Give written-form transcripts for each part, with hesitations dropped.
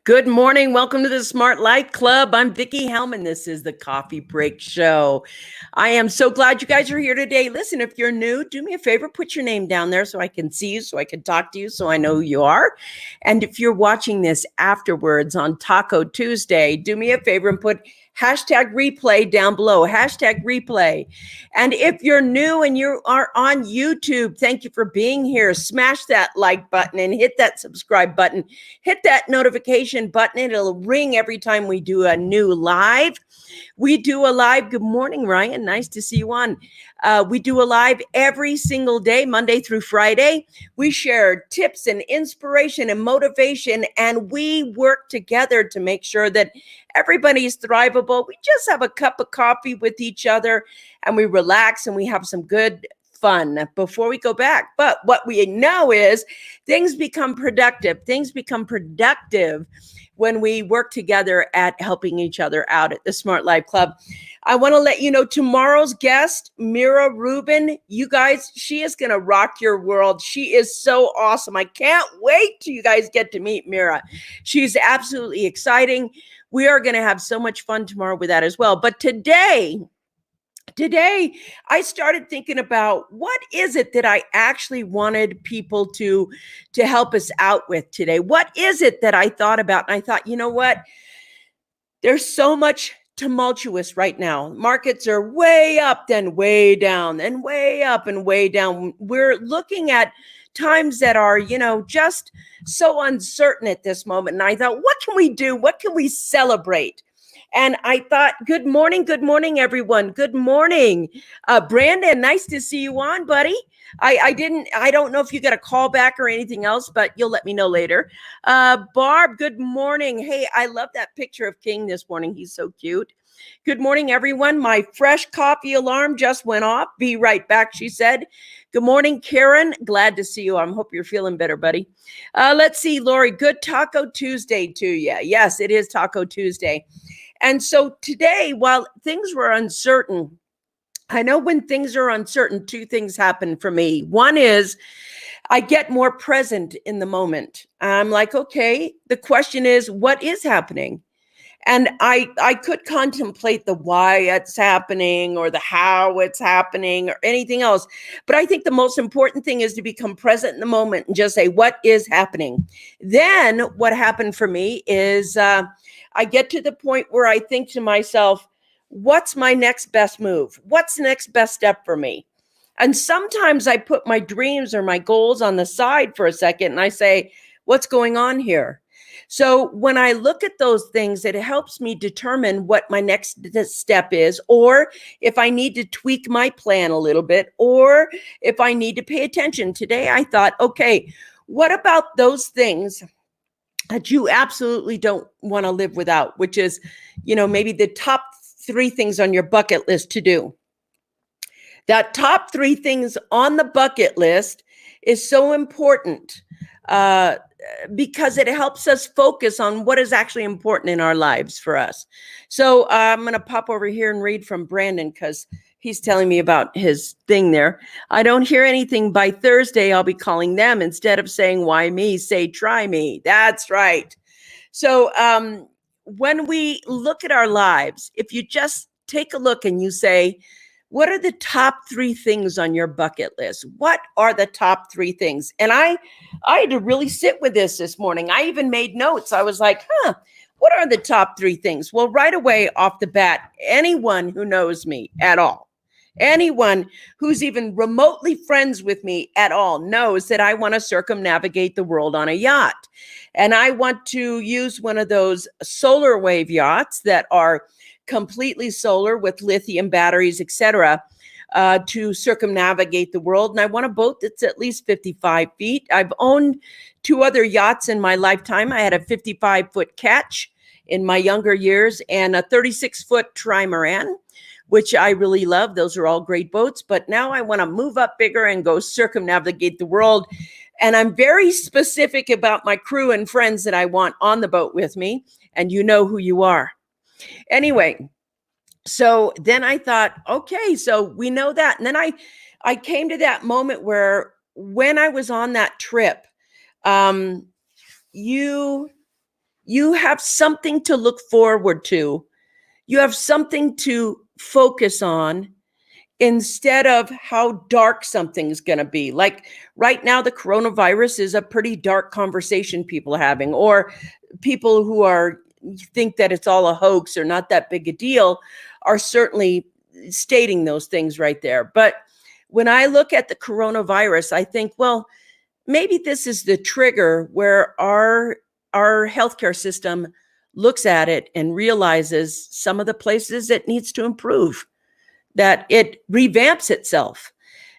Good morning. Welcome to the Smart Life Club. I'm Vickie Helm, and this is the Coffee Break Show. I am so glad you guys are here today. Listen, if you're new, do me a favor, put your name down there so I can see you, so I can talk to you, so I know who you are. And if you're watching this afterwards on Taco Tuesday, do me a favor and put hashtag replay down below, hashtag replay. And if you're new and you are on YouTube, thank you for being here. Smash that like button and hit that subscribe button. Hit that notification button. It'll ring every time we do a new live. We do a live. Good morning, Ryan. Nice to see you on. We do a live every single day, Monday through Friday. We share tips and inspiration and motivation, and we work together to make sure that everybody's thrivable. We just have a cup of coffee with each other, and we relax, and we have some good fun before we go back. But what we know is things become productive. Things become productive when we work together at helping each other out at the Smart Life Club. I want to let you know tomorrow's guest, Mira Rubin, you guys, she is going to rock your world. She is so awesome. I can't wait till you guys get to meet Mira. She's absolutely exciting. We are going to have so much fun tomorrow with that as well. But today, I started thinking about what is it that I actually wanted people to help us out with today? What is it that I thought about? And I thought, you know what? There's so much tumultuous right now. Markets are way up, then way down, then way up and way down. We're looking at times that are, just so uncertain at this moment. And I thought, what can we do? What can we celebrate? And I thought, good morning, everyone. Good morning. Brandon, nice to see you on, buddy. I don't know if you got a call back or anything else, but you'll let me know later. Barb, good morning. Hey, I love that picture of King this morning. He's so cute. Good morning, everyone. My fresh coffee alarm just went off. Be right back, she said. Good morning, Karen. Glad to see you. I hope you're feeling better, buddy. Let's see, Lori. Good Taco Tuesday to you. Yes, it is Taco Tuesday. And so today, while things were uncertain, I know when things are uncertain, two things happen for me. One is I get more present in the moment. I'm like, okay, the question is, what is happening? And I could contemplate the why it's happening or the how it's happening or anything else. But I think the most important thing is to become present in the moment and just say, what is happening? Then what happened for me is I get to the point where I think to myself, what's my next best move? What's the next best step for me? And sometimes I put my dreams or my goals on the side for a second and I say, what's going on here? So when I look at those things, it helps me determine what my next step is, or if I need to tweak my plan a little bit, or if I need to pay attention. Today, I thought, okay, what about those things that you absolutely don't want to live without, which is, maybe the top 3 things on your bucket list to do. That top 3 things on the bucket list is so important because it helps us focus on what is actually important in our lives for us. So I'm going to pop over here and read from Brandon because he's telling me about his thing there. I don't hear anything by Thursday. I'll be calling them instead of saying, why me? Say, try me. That's right. So when we look at our lives, if you just take a look and you say, what are the top 3 things on your bucket list? What are the top 3 things? And I had to really sit with this morning. I even made notes. I was like, what are the top 3 things? Well, right away off the bat, anyone who knows me at all, anyone who's even remotely friends with me at all knows that I want to circumnavigate the world on a yacht. And I want to use one of those solar wave yachts that are completely solar with lithium batteries, etc., to circumnavigate the world. And I want a boat that's at least 55 feet. I've owned 2 other yachts in my lifetime. I had a 55-foot Catch in my younger years and a 36-foot trimaran, which I really love. Those are all great boats. But now I want to move up bigger and go circumnavigate the world. And I'm very specific about my crew and friends that I want on the boat with me. And you know who you are. Anyway, so then I thought, okay, so we know that. And then I came to that moment where when I was on that trip, you you have something to look forward to. You have something to focus on instead of how dark something's going to be. Like right now, the coronavirus is a pretty dark conversation people are having, or people who are think that it's all a hoax or not that big a deal are certainly stating those things right there. But when I look at the coronavirus, I think, well, maybe this is the trigger where our healthcare system looks at it and realizes some of the places it needs to improve, that it revamps itself.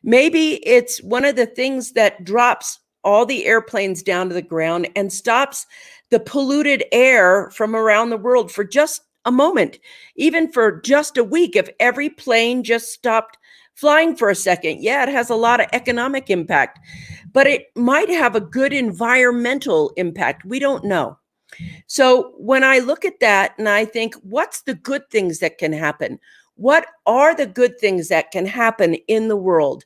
Maybe it's one of the things that drops all the airplanes down to the ground and stops the polluted air from around the world for just a moment, even for just a week. If every plane just stopped flying for a second, yeah, it has a lot of economic impact, but it might have a good environmental impact. We don't know. So when I look at that and I think, what's the good things that can happen? What are the good things that can happen in the world,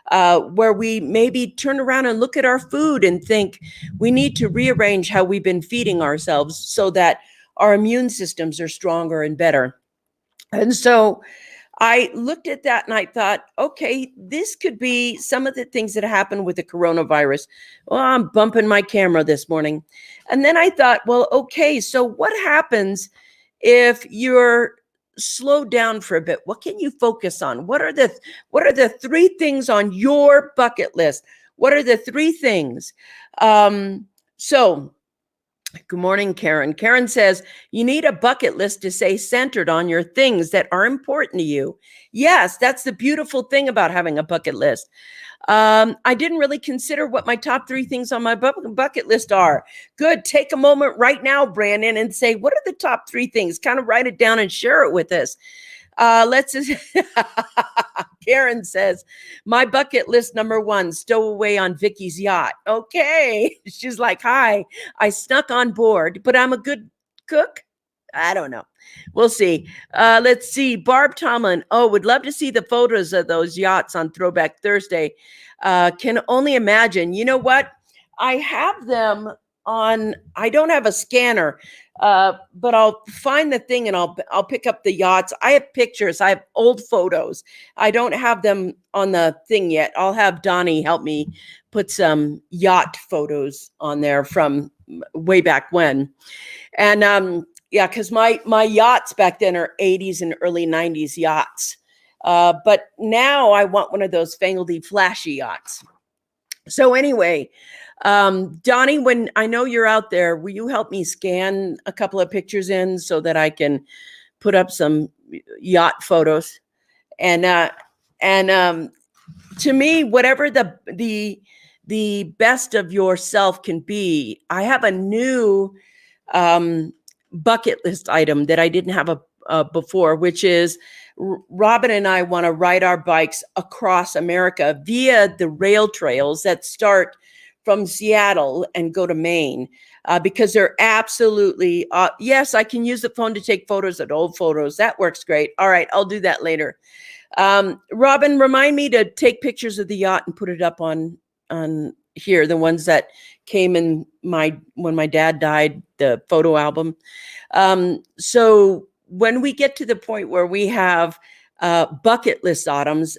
where we maybe turn around and look at our food and think we need to rearrange how we've been feeding ourselves so that our immune systems are stronger and better. And so I looked at that and I thought, okay, this could be some of the things that happen with the coronavirus. Well, I'm bumping my camera this morning. And then I thought, well, okay, so what happens if you're slowed down for a bit? What can you focus on? What are the three things on your bucket list? What are the three things? So good morning, Karen. Karen says, you need a bucket list to stay centered on your things that are important to you. Yes, that's the beautiful thing about having a bucket list. I didn't really consider what my top three things on my bucket list are. Good. Take a moment right now, Brandon, and say, what are the top three things? Kind of write it down and share it with us. Let's just Karen says, my bucket list number one, stow away on Vickie's yacht. Okay. She's like, hi, I snuck on board, but I'm a good cook. I don't know. We'll see. Let's see. Barb Tomlin. Oh, would love to see the photos of those yachts on Throwback Thursday. Can only imagine. You know what? I have them on, I don't have a scanner, but I'll find the thing and I'll pick up the yachts. I have pictures. I have old photos. I don't have them on the thing yet. I'll have Donnie help me put some yacht photos on there from way back when. And yeah, because my yachts back then are 80s and early 90s yachts. But now I want one of those fangledy flashy yachts. So anyway, Donnie, when I know you're out there, will you help me scan a couple of pictures in so that I can put up some yacht photos? And to me, whatever the best of yourself can be, I have a new bucket list item that I didn't have before, which is Robin and I want to ride our bikes across America via the rail trails that start from Seattle and go to Maine, because they're absolutely, yes, I can use the phone to take photos of old photos. That works great. All right, I'll do that later. Robin, remind me to take pictures of the yacht and put it up on here, the ones that came in when my dad died, the photo album. So when we get to the point where we have bucket list items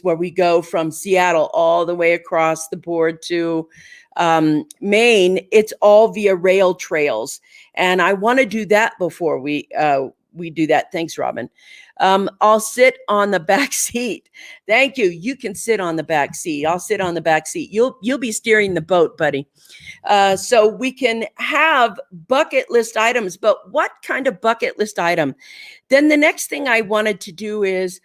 where we go from Seattle all the way across the board to Maine, it's all via rail trails. And I want to do that before we do that. Thanks, Robin. I'll sit on the back seat. Thank you. You can sit on the back seat. I'll sit on the back seat. You'll be steering the boat, buddy. So we can have bucket list items, but what kind of bucket list item? Then the next thing I wanted to do is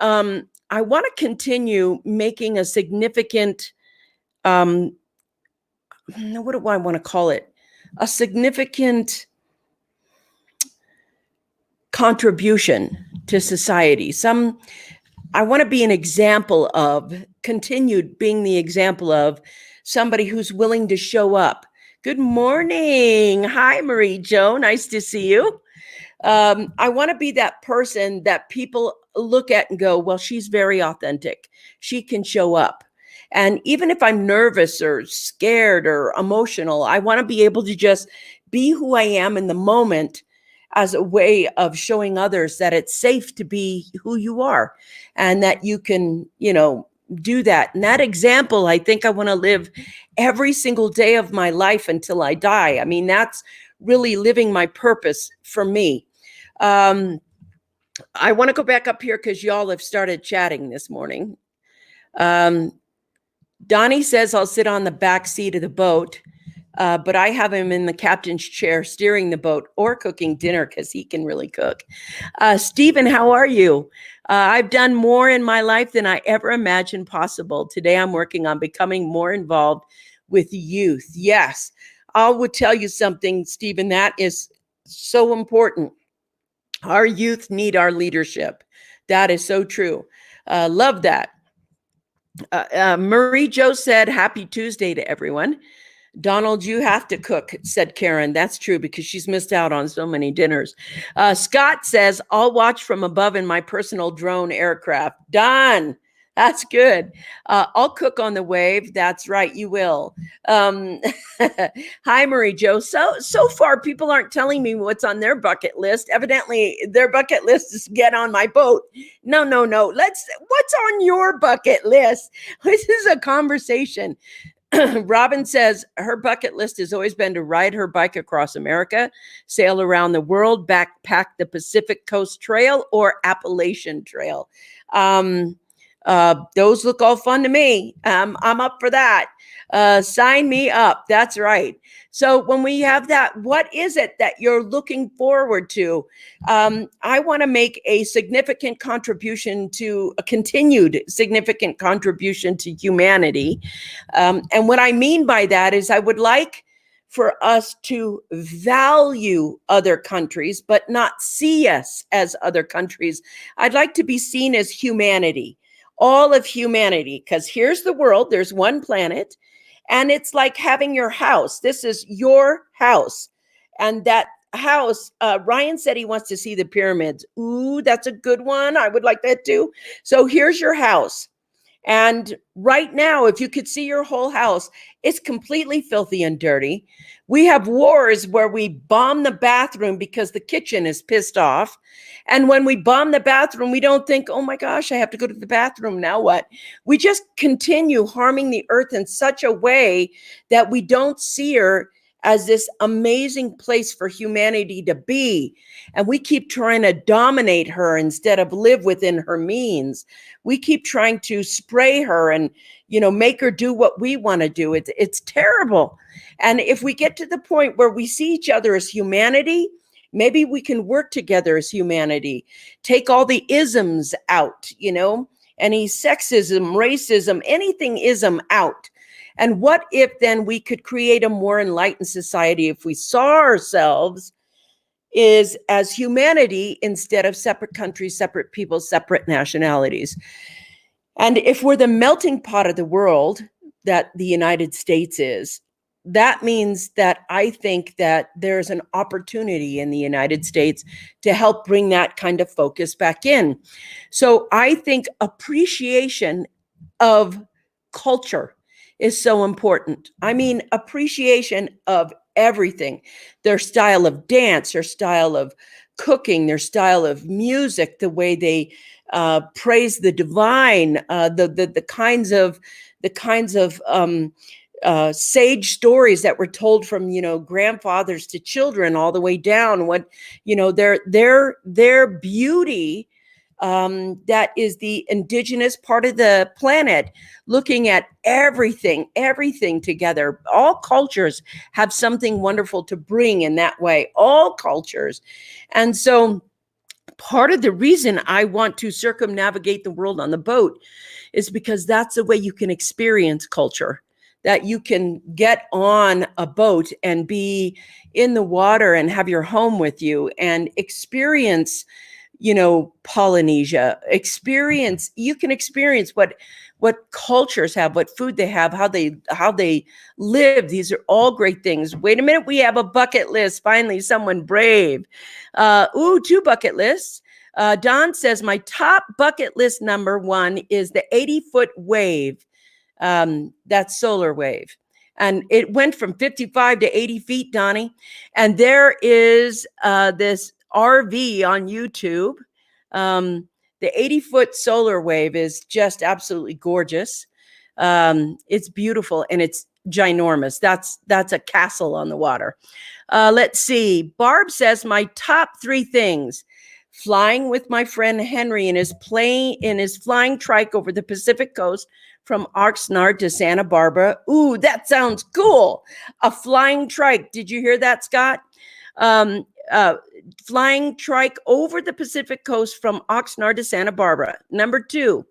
I want to continue making a significant, what do I want to call it? A significant contribution to society. I want to be an example of, continued being the example of somebody who's willing to show up. Good morning. Hi, Marie Jo. Nice to see you. I want to be that person that people look at and go, well, she's very authentic. She can show up. And even if I'm nervous or scared or emotional, I want to be able to just be who I am in the moment as a way of showing others that it's safe to be who you are and that you can, do that. And that example, I think I want to live every single day of my life until I die. I mean, that's really living my purpose for me. I want to go back up here because y'all have started chatting this morning. Donnie says I'll sit on the back seat of the boat, but I have him in the captain's chair steering the boat or cooking dinner because he can really cook. Stephen, how are you? I've done more in my life than I ever imagined possible. Today I'm working on becoming more involved with youth. Yes, I would tell you something, Stephen, that is so important. Our youth need our leadership. That is so true. Love that. Marie Jo said, happy Tuesday to everyone. Donald, you have to cook, said Karen. That's true because she's missed out on so many dinners. Scott says, I'll watch from above in my personal drone aircraft. Done. That's good. I'll cook on the wave. That's right. You will. Hi, Marie Jo. So far, people aren't telling me what's on their bucket list. Evidently, their bucket list is get on my boat. No. What's on your bucket list? This is a conversation. Robin says her bucket list has always been to ride her bike across America, sail around the world, backpack the Pacific Coast Trail or Appalachian Trail. Those look all fun to me. I'm up for that. Sign me up. That's right. So when we have that, what is it that you're looking forward to? I want to make a significant contribution to a continued significant contribution to humanity. And what I mean by that is I would like for us to value other countries, but not see us as other countries. I'd like to be seen as humanity. All of humanity, because here's the world, there's one planet, and it's like having your house. This is your house. And that house, Ryan said he wants to see the pyramids. Ooh, that's a good one. I would like that too. So here's your house. And right now, if you could see your whole house, it's completely filthy and dirty. We have wars where we bomb the bathroom because the kitchen is pissed off. And when we bomb the bathroom, we don't think, oh my gosh, I have to go to the bathroom. Now what? We just continue harming the earth in such a way that we don't see her as this amazing place for humanity to be. And we keep trying to dominate her instead of live within her means. We keep trying to spray her and, make her do what we want to do. It's terrible. And if we get to the point where we see each other as humanity, maybe we can work together as humanity, take all the isms out, any sexism, racism, anything ism out. And what if then we could create a more enlightened society if we saw ourselves as humanity instead of separate countries, separate people, separate nationalities? And if we're the melting pot of the world that the United States is, that means that I think that there's an opportunity in the United States to help bring that kind of focus back in. So I think appreciation of culture is so important. I mean, appreciation of everything, their style of dance, their style of cooking, their style of music, the way they praise the divine, the kinds of sage stories that were told from grandfathers to children all the way down. What their beauty. That is the indigenous part of the planet, looking at everything together. All cultures have something wonderful to bring in that way, all cultures. And so part of the reason I want to circumnavigate the world on the boat is because that's the way you can experience culture, that you can get on a boat and be in the water and have your home with you and experience Polynesia, you can experience what cultures have, what food they have, how they live. These are all great things. Wait a minute. We have a bucket list. Finally, someone brave. 2 bucket lists. Don says, my top bucket list number 1 is the 80-foot wave. That's solar wave. And it went from 55 to 80 feet, Donnie. And there is this RV on YouTube. The 80-foot solar wave is just absolutely gorgeous. It's beautiful and it's ginormous. That's a castle on the water. Let's see. Barb says my top 3 things: flying with my friend Henry in his flying trike over the Pacific coast from Oxnard to Santa Barbara. Ooh, that sounds cool. A flying trike. Did you hear that, Scott? Um, uh, Flying trike over the Pacific coast from Oxnard to Santa Barbara. Number 2,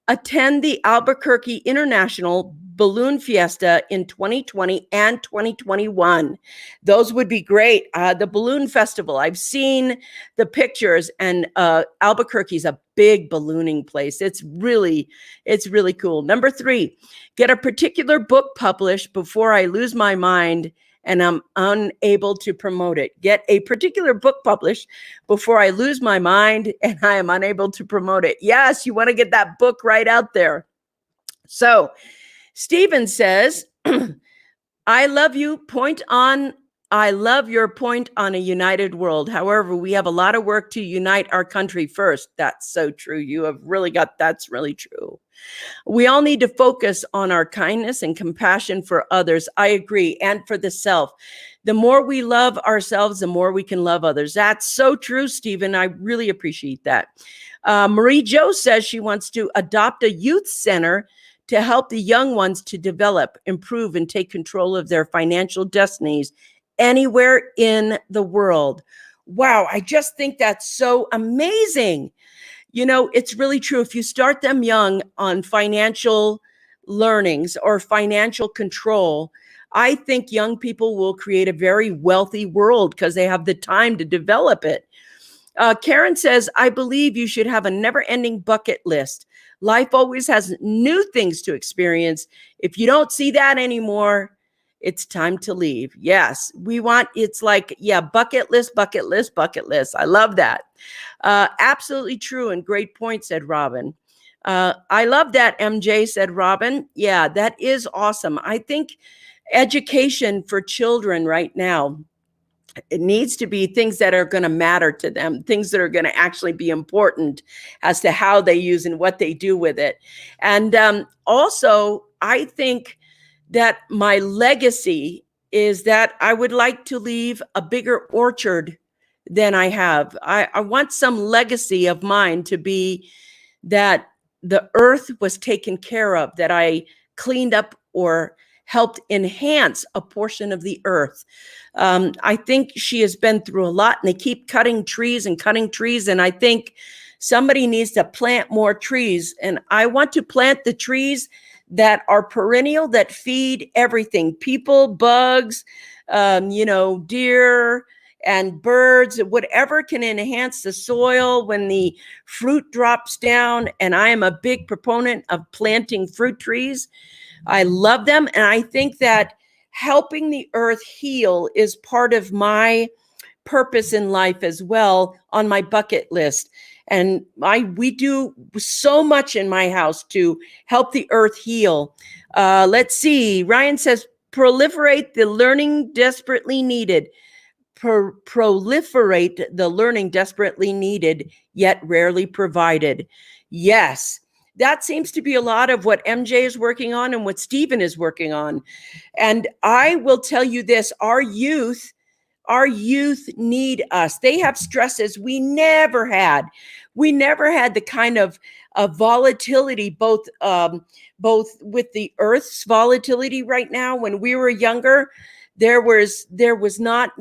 attend the Albuquerque International Balloon Fiesta in 2020 and 2021. Those would be great. The Balloon Festival, I've seen the pictures, and Albuquerque is a big ballooning place. It's really cool. Number 3, get a particular book published before I lose my mind and I'm unable to promote it. Get a particular book published before I lose my mind and I am unable to promote it. Yes, you want to get that book right out there. So Stephen says, I love your point on a united world. However, we have a lot of work to unite our country first. That's so true. That's really true. We all need to focus on our kindness and compassion for others. I agree. And for the self. The more we love ourselves, the more we can love others. That's so true, Stephen. I really appreciate that. Marie Jo says she wants to adopt a youth center to help the young ones to develop, improve, and take control of their financial destinies anywhere in the world. Wow, I just think that's so amazing. You know, it's really true. If you start them young on financial learnings or financial control, I think young people will create a very wealthy world because they have the time to develop it. Karen says, I believe you should have a never-ending bucket list. Life always has new things to experience. If you don't see that anymore, it's time to leave. Yes, it's like, bucket list, bucket list, bucket list. I love that. Absolutely true and great point, said Robin. I love that, MJ, said Robin. Yeah, that is awesome. I think education for children right now, it needs to be things that are going to matter to them, things that are going to actually be important as to how they use and what they do with it. And also, I think that my legacy is that I would like to leave a bigger orchard than I have. I want some legacy of mine to be that the earth was taken care of, that I cleaned up or helped enhance a portion of the earth. I think she has been through a lot, and they keep cutting trees. And I think somebody needs to plant more trees. And I want to plant the trees that are perennial, that feed everything, people, bugs, deer and birds, whatever can enhance the soil when the fruit drops down. And I am a big proponent of planting fruit trees. I love them. And I think that helping the earth heal is part of my purpose in life as well on my bucket list. And we do so much in my house to help the earth heal. Let's see. Ryan says, proliferate the learning desperately needed. Proliferate the learning desperately needed, yet rarely provided. Yes, that seems to be a lot of what MJ is working on and what Stephen is working on. And I will tell you this, our youth need us. They have stresses we never had. We never had the kind of volatility, both with the earth's volatility right now. When we were younger, there was not,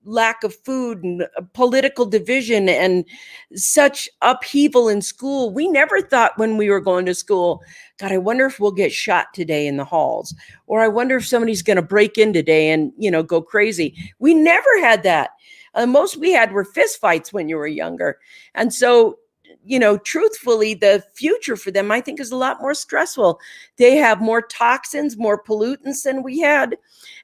lack of food and political division and such upheaval in school. We never thought when we were going to school, God, I wonder if we'll get shot today in the halls, or I wonder if somebody's going to break in today and, go crazy. We never had that. Most we had were fist fights when you were younger. And so truthfully, the future for them, I think, is a lot more stressful. They have more toxins, more pollutants than we had.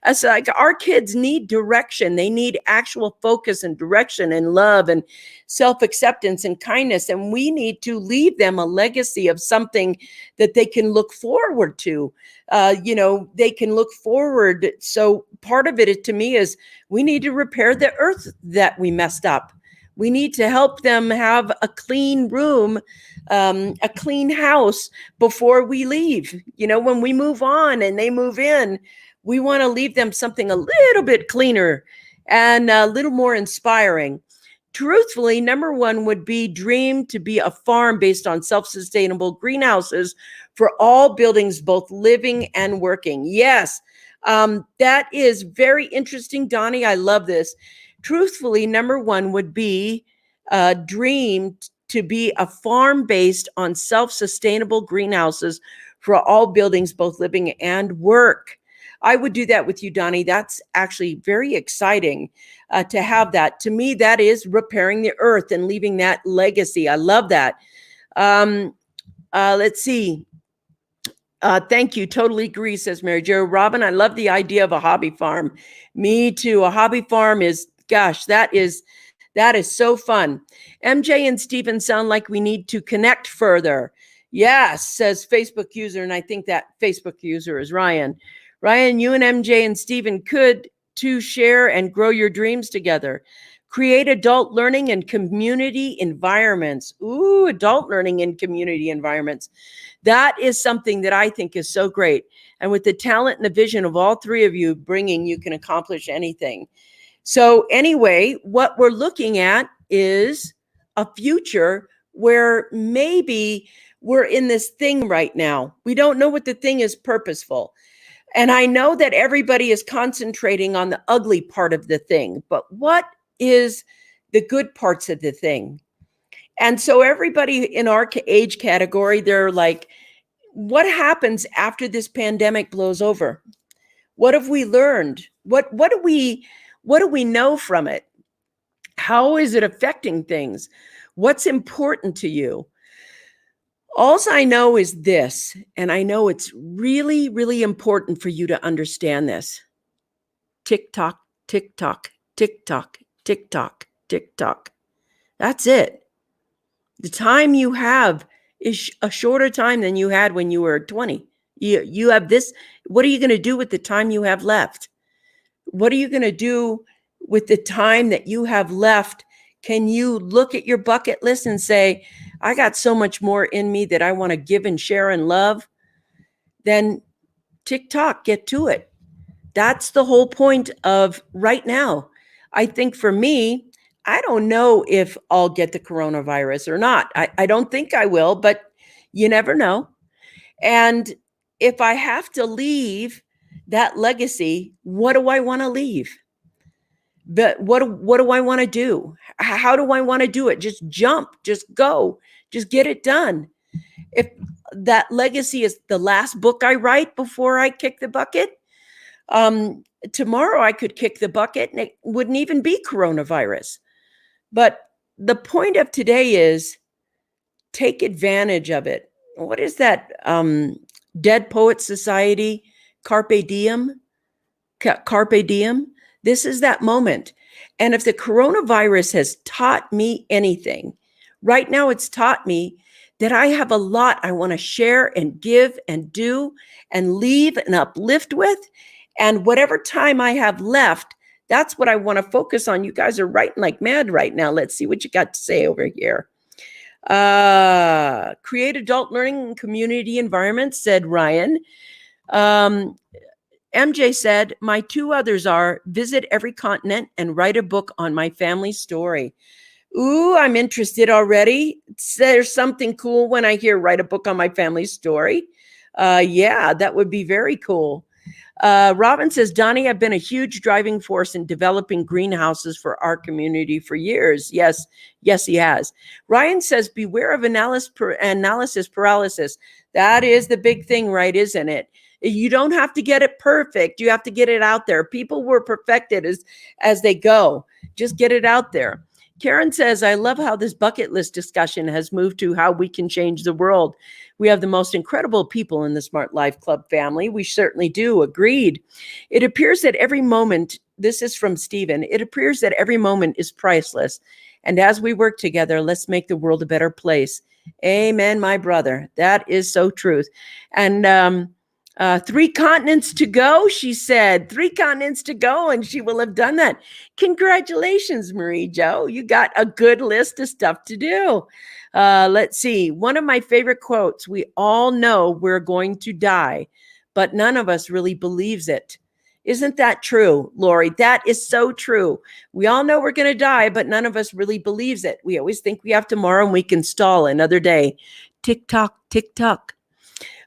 As like our kids need direction. They need actual focus and direction and love and self-acceptance and kindness. And we need to leave them a legacy of something that they can look forward to. They can look forward. So part of it to me is we need to repair the earth that we messed up. We need to help them have a clean room, a clean house before we leave. When we move on and they move in, we want to leave them something a little bit cleaner and a little more inspiring. Truthfully, number one would be dream to be a farm based on self-sustainable greenhouses for all buildings, both living and working. Yes, that is very interesting, Donnie. I love this. Truthfully, number one would be dream to be a farm based on self-sustainable greenhouses for all buildings, both living and work. I would do that with you, Donnie. That's actually very exciting to have that. To me, that is repairing the earth and leaving that legacy. I love that. Let's see. Thank you. Totally agree, says Mary Jo. Robin, I love the idea of a hobby farm. Me too. A hobby farm is, gosh, that is so fun. MJ and Stephen sound like we need to connect further. Yes, says Facebook user. And I think that Facebook user is Ryan. Ryan, you and MJ and Stephen could to share and grow your dreams together. Create adult learning and community environments. Ooh, adult learning and community environments. That is something that I think is so great. And with the talent and the vision of all three of you bringing, you can accomplish anything. So anyway, what we're looking at is a future where maybe we're in this thing right now. We don't know what the thing is purposeful. And I know that everybody is concentrating on the ugly part of the thing, but what is the good parts of the thing? And so everybody in our age category, they're like, what happens after this pandemic blows over? What have we learned? What do we know from it? How is it affecting things? What's important to you? All I know is this, and I know it's really, really important for you to understand this. Tick tock, tick tock, tick tock, tick tock, tick tock. That's it. The time you have is a shorter time than you had when you were 20. You have this. What are you going to do with the time you have left? What are you going to do with the time that you have left? Can you look at your bucket list and say, I got so much more in me that I want to give and share and love? Then tick tock, get to it. That's the whole point of right now. I think for me, I don't know if I'll get the coronavirus or not. I don't think I will, but you never know. And if I have to leave that legacy, what do I want to leave? But what do I want to do? How do I want to do it? Just jump, just go, just get it done. If that legacy is the last book I write before I kick the bucket, tomorrow I could kick the bucket and it wouldn't even be coronavirus. But the point of today is take advantage of it. What is that? Dead Poets Society, Carpe Diem? Carpe Diem. This is that moment. And if the coronavirus has taught me anything, right now it's taught me that I have a lot I want to share and give and do and leave and uplift with. And whatever time I have left, that's what I want to focus on. You guys are writing like mad right now. Let's see what you got to say over here. Create adult learning and community environments, said Ryan. MJ said, my two others are visit every continent and write a book on my family story. Ooh, I'm interested already. There's something cool when I hear write a book on my family story. Yeah, that would be very cool. Robin says, Donnie, I've been a huge driving force in developing greenhouses for our community for years. Yes, he has. Ryan says, beware of analysis paralysis. That is the big thing, right? Isn't it? You don't have to get it perfect. You have to get it out there. People were perfected as they go. Just get it out there. Karen says, I love how this bucket list discussion has moved to how we can change the world. We have the most incredible people in the Smart Life Club family. We certainly do. Agreed. It appears that every moment, this is from Stephen, it appears that every moment is priceless. And as we work together, let's make the world a better place. Amen, my brother. That is so truth. And 3 continents to go, she said. 3 continents to go, and she will have done that. Congratulations, Marie Jo. You got a good list of stuff to do. Let's see. One of my favorite quotes, we all know we're going to die, but none of us really believes it. Isn't that true, Lori? That is so true. We all know we're going to die, but none of us really believes it. We always think we have tomorrow and we can stall another day. Tick tock, tick tock.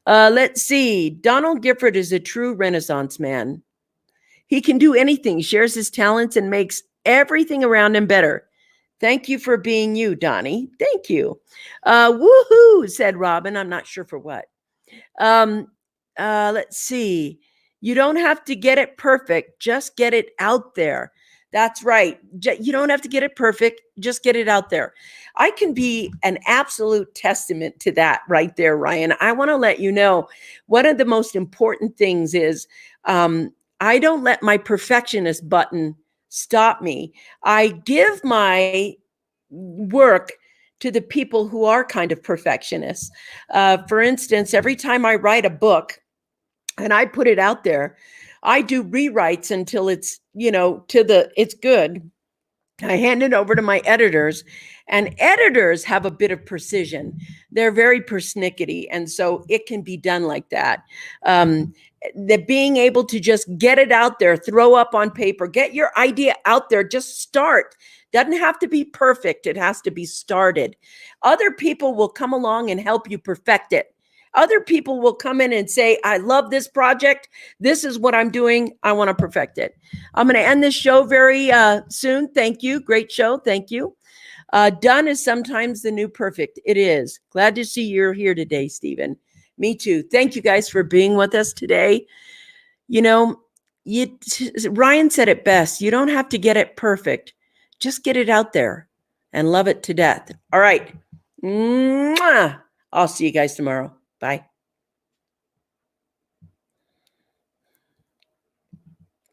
Let's see. Donald Gifford is a true Renaissance man. He can do anything, shares his talents, and makes everything around him better. Thank you for being you, Donnie. Thank you. Woohoo, said Robin. I'm not sure for what. Let's see. You don't have to get it perfect. Just get it out there. That's right. You don't have to get it perfect. Just get it out there. I can be an absolute testament to that right there, Ryan. I want to let you know one of the most important things is I don't let my perfectionist button stop me. I give my work to the people who are kind of perfectionists. For instance, every time I write a book and I put it out there, I do rewrites until it's, it's good. I hand it over to my editors, and editors have a bit of precision. They're very persnickety, and so it can be done like that. The being able to just get it out there, throw up on paper, get your idea out there, just start. Doesn't have to be perfect. It has to be started. Other people will come along and help you perfect it. Other people will come in and say, I love this project. This is what I'm doing. I want to perfect it. I'm going to end this show very soon. Thank you. Great show. Thank you. Done is sometimes the new perfect. It is. Glad to see you're here today, Stephen. Me too. Thank you guys for being with us today. Ryan said it best. You don't have to get it perfect. Just get it out there and love it to death. All right. Mwah! I'll see you guys tomorrow. Bye.